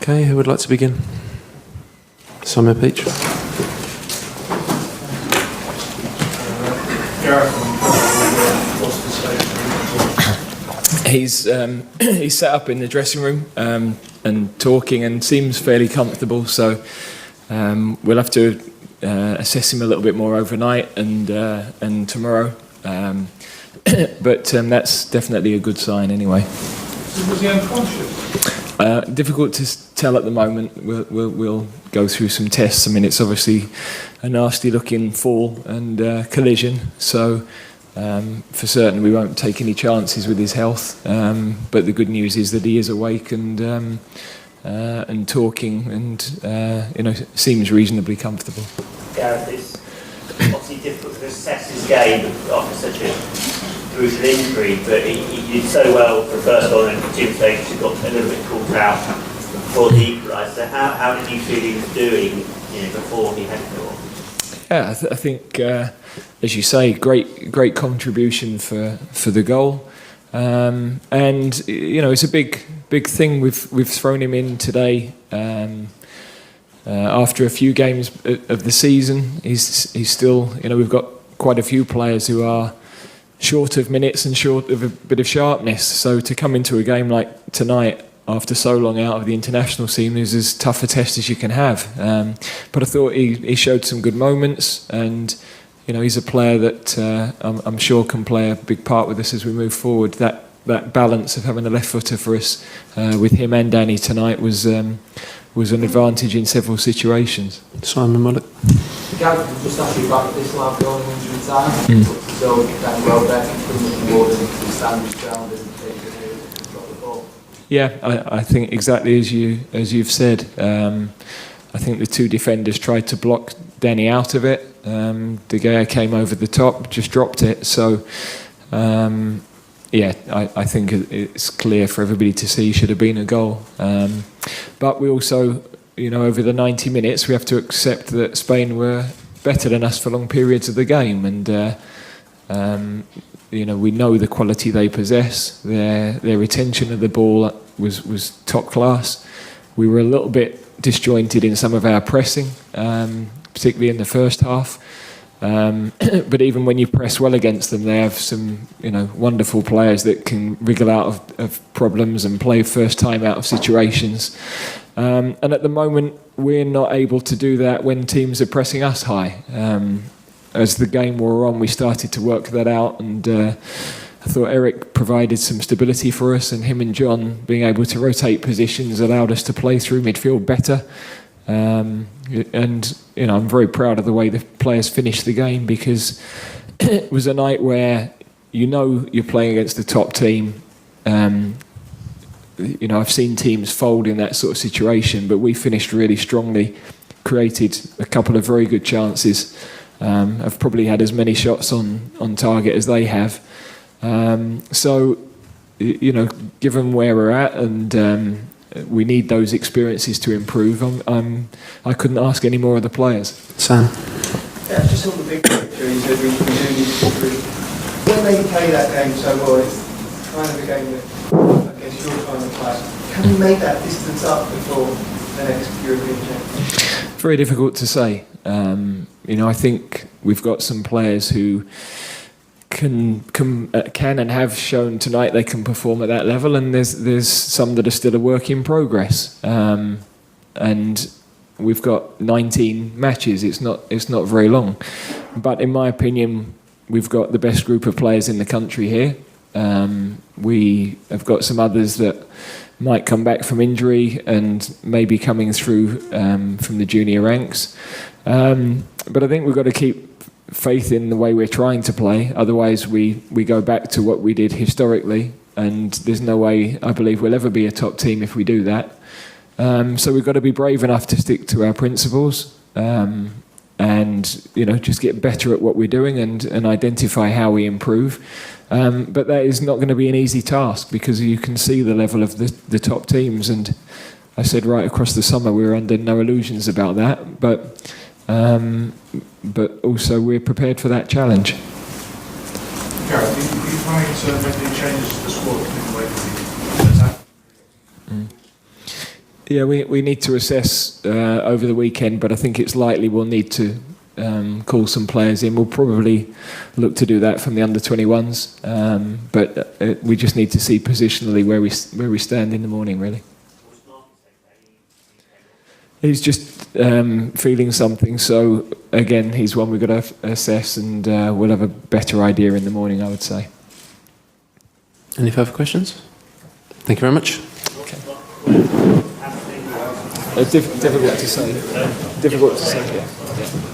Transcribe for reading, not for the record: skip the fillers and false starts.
Okay, who would like to begin? Samuel Peach. He's sat up in the dressing room and talking and seems fairly comfortable. So we'll have to assess him a little bit more overnight and tomorrow. But that's definitely a good sign anyway. So was he unconscious? Difficult to tell at the moment. We'll go through some tests. I mean, it's obviously a nasty-looking fall and collision, so for certain we won't take any chances with his health. But the good news is that he is awake and talking, and seems reasonably comfortable. Gareth, it's obviously difficult to assess his game after such a brutal injury, but he did so well for the first one, and for two mistakes he got a little bit caught out before the equaliser. How did you feel he was doing before he had to go on? Yeah, I think, as you say, great contribution for the goal, and it's a big thing. We've thrown him in today after a few games of the season. He's still, we've got quite a few players who are short of minutes and short of a bit of sharpness. So to come into a game like tonight after so long out of the international scene is as tough a test as you can have. But I thought he showed some good moments, and he's a player that I'm sure can play a big part with us as we move forward. That balance of having a left footer for us with him and Danny tonight was an advantage in several situations. Simon Mullock. Gareth, just actually about this lab going injury time. So Dan Welbeck from more than the standard ground and take the ball. Yeah, I think exactly as you've said. I think the two defenders tried to block Danny out of it. De Gea came over the top, just dropped it. So I think it's clear for everybody to see should have been a goal. But we also, over the 90 minutes, we have to accept that Spain were better than us for long periods of the game, and we know the quality they possess. Their retention of the ball was top class. We were a little bit disjointed in some of our pressing, particularly in the first half. But even when you press well against them, they have some wonderful players that can wriggle out of problems and play first time out of situations. And at the moment, we're not able to do that when teams are pressing us high. As the game wore on, we started to work that out, and I thought Eric provided some stability for us, and him and John being able to rotate positions allowed us to play through midfield better. And I'm very proud of the way the players finished the game, because it was a night where you're playing against the top team. I've seen teams fold in that sort of situation, but we finished really strongly, created a couple of very good chances. I've probably had as many shots on target as they have. So given where we're at, and we need those experiences to improve, I couldn't ask any more of the players. Sam. Yeah, just on the big picture, you said we do need to improve. When they play that game so well, it's kind of a game that I guess you're trying to play. Can we make that distance up before the next European Championship? Very difficult to say. I think we've got some players who can and have shown tonight they can perform at that level, and there's some that are still a work in progress. And we've got 19 matches. It's not very long, but in my opinion, we've got the best group of players in the country here. We have got some others that might come back from injury and maybe coming through from the junior ranks. But I think we've got to keep faith in the way we're trying to play. Otherwise, we go back to what we did historically, and there's no way I believe we'll ever be a top team if we do that. So we've got to be brave enough to stick to our principles, and just get better at what we're doing and identify how we improve. But that is not going to be an easy task, because you can see the level of the top teams, and I said right across the summer we were under no illusions about that, but also we're prepared for that challenge. Gareth, are you planning to make any changes to the squad in the way that you attack? Yeah, we need to assess over the weekend, but I think it's likely we'll need to call some players in. We'll probably look to do that from the under-21s, but we just need to see positionally where we stand in the morning, really. He's just feeling something, so again, he's one we've got to assess, and we'll have a better idea in the morning, I would say. Any further questions? Thank you very much. Difficult to say. Difficult to say, yeah.